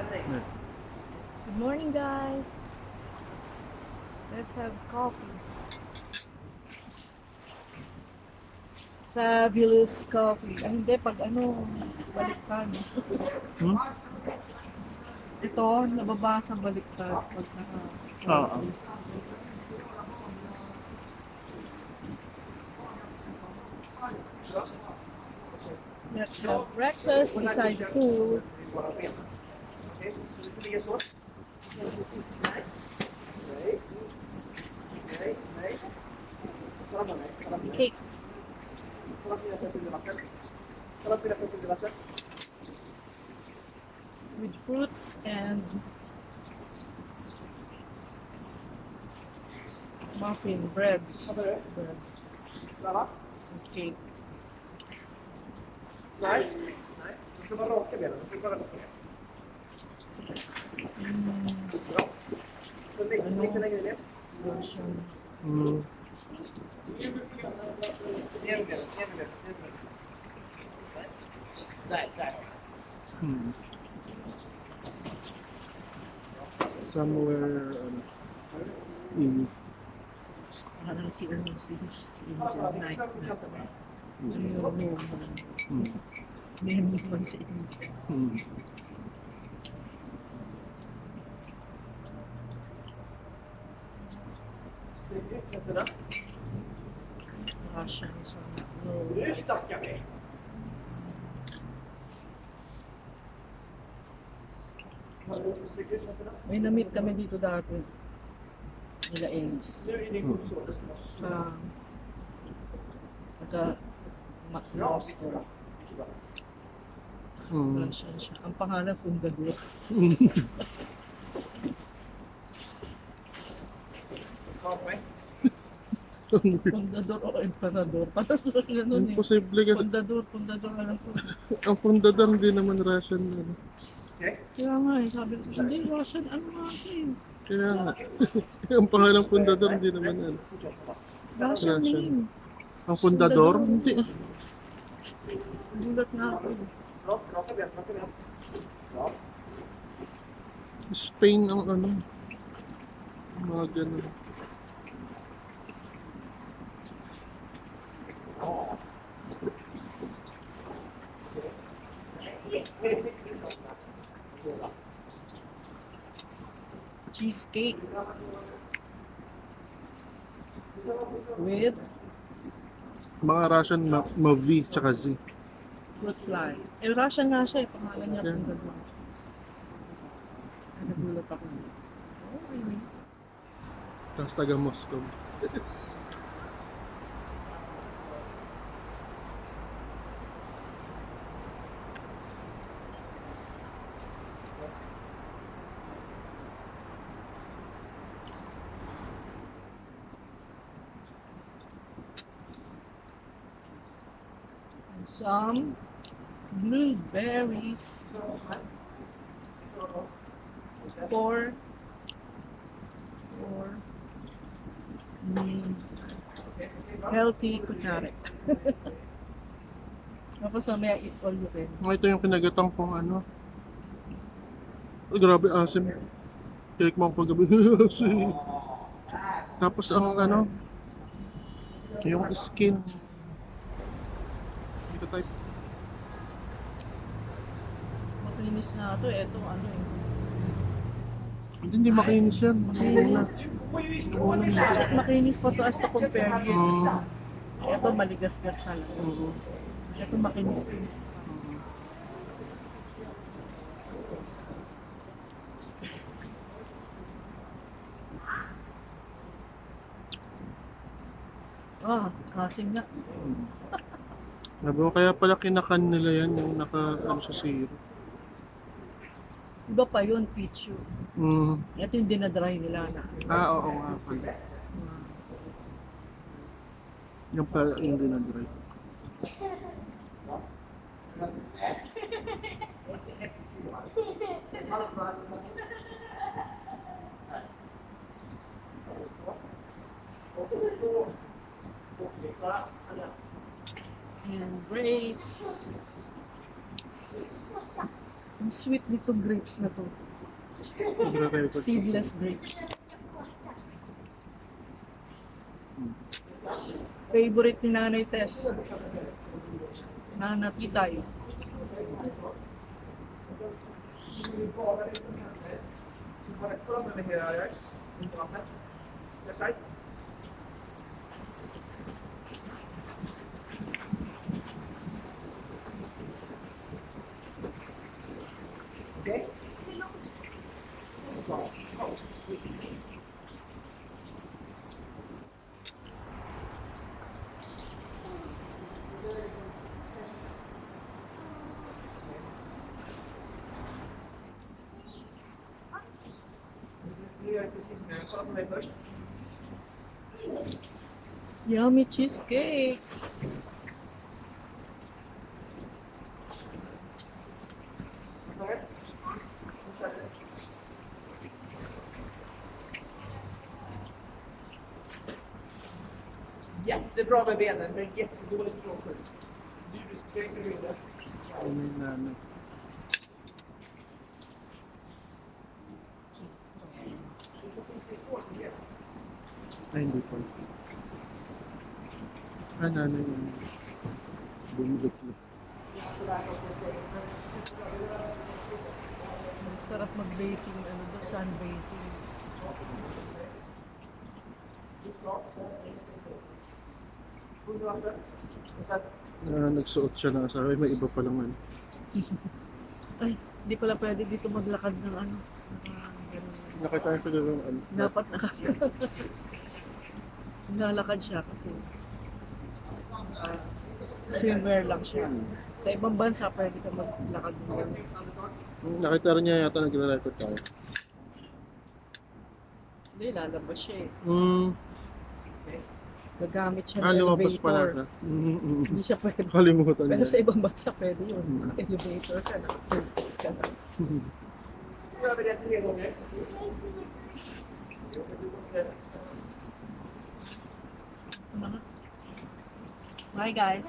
Good morning, guys. Let's have coffee. Fabulous coffee. Ay, hindi. Pag ano, baliktad. Hmm? Ito, nababasa baliktad. Pag Oo. let's have breakfast beside the pool. Cake. With fruits and muffin bread. Cake. Version. Hmm. Hmm. Somewhere in Parang si Angel Night na ano yung Roman. Name naman si Angel. Russian so no. May na-meet kami dito dati. Nila Ames. Sa Moscow. Russian siya. Ang pangalan, Fundador. Fundador o Emperador. Parang gano'n eh. Imposible kasi Fundador alam ko. ang fundador hindi naman Russian. Ano. Kaya nga eh, sabi ko, hindi Russian, ano nga siya eh. Kaya nga. Ang pangalang fundador hindi naman ano. Russian name. Ang fundador? Hindi. Gulat nga ako. Spain ang ano. Mga ganun. Cheesecake. With Mga Russian ma-V tsaka Z. fruit fly. Eh, Russian nga siya eh. Pangalan niya Yeah. Fundador. Ay, nagulat ako. Oh, ayun. Tapos taga Moscow. Some blueberries for healthy kunwari. Tapos mamaya eat all you can. Ito yung kinagatang kong ano. Ay, grabe asim. Cake mo ako kagabi. Asim. Tapos ang ano, yung skin. Hindi ko type. Makinis na ito. Ito ano eh. Hindi makinis yan. Makinis. Makinis pa to as to compare this. Ito maligas-gas na lang. Ito makinis-kinis pa. Kasing nga. Sabi ko, kaya pala kinakan nila yan yung naka ano sa zero. Iba pa yun, peach yun. Ito yung dinadry nila na. Oo nga pala. Yung pala hindi na dry. And grapes. Ang sweet nitong grapes na to. Nagre-record. Seedless grapes. Favorite ni Nanay Tess. Nanati tayo. Okay? Nu gör jag precis nu. Kolla på mig först. Yummy cheesecake. Jättebra med benen, men jättedåligt frånskydd. Du ska vinna. Ay, may nanay. Ay, hindi pa. Ah, nanay yun. Bumilot na. Sarap mag-baking, ano ba, sunbaking. Undervatten. Och sen Nagsuot siya na sabi, may iba palang ano. Ay, hindi pala pwede dito maglakad ng ano. Ganun. Nakita ko na yung ano. Dapat naglalakad siya kasi swimwear lang siya. Sa ibang bansa, pwede ka maglakad ng ganun. Nakita rin niya yata nagre-record tayo. Hindi, lalabas siya eh. Gagamit siya ng Lumabas pala elevator. na. Hindi siya pwede. Kalimutan Pero niya. sa ibang bansa, pwede yun. Elevator ka na. Purpose ka na. så gör vi det 3 gånger. Bye guys.